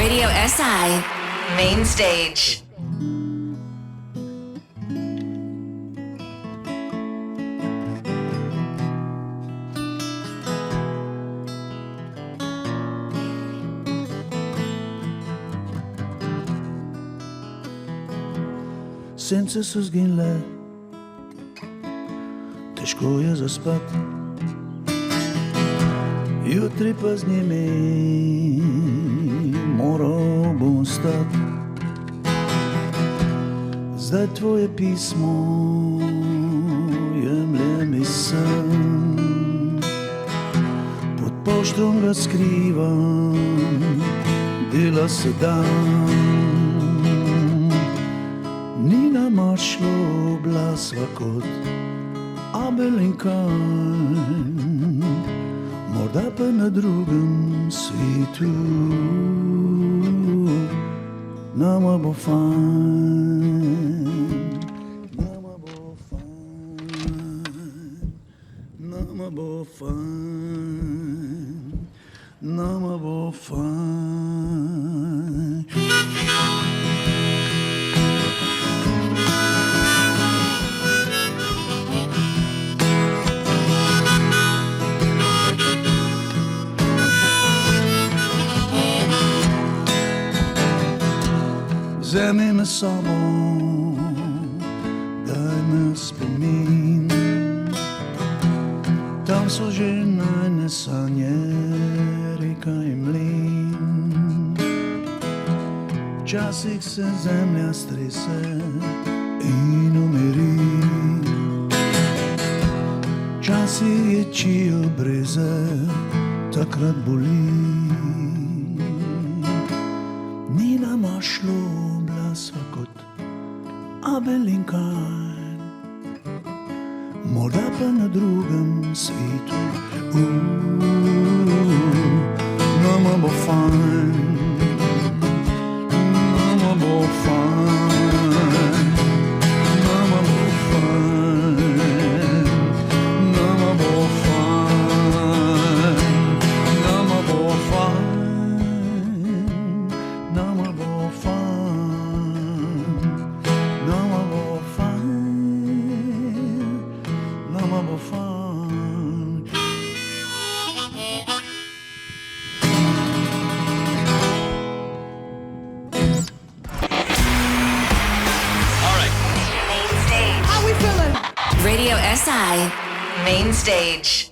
Radio SI Main Stage. Senza se zginile, težko je zaspat. Jutri pa z njimi moral bom stat. Zdaj tvoje pismo jemlje mi sen. Pod poštom ga skrivam, dela se dan. Ni nama šlo, bila sva kot Abel in Kain, morda pa na drugem svetu. Nama bo fajn, nama bo fajn, nama bo fajn, nama bo fajn. Vzemi me sobo, daj me spomin. Tam so že najne sanje, reka in mlin. Včasih se zemlja strese in umiri. Včasih je čijo breze, takrat boli. Ni nama šlo, sva kot Abel in Kain, morda pa na drugem svetu. Nama bo fajn, nama bo fajn, nama bo fajn, nama bo fajn, nama bo fajn, nama bo fajn. Radio SI Main Stage.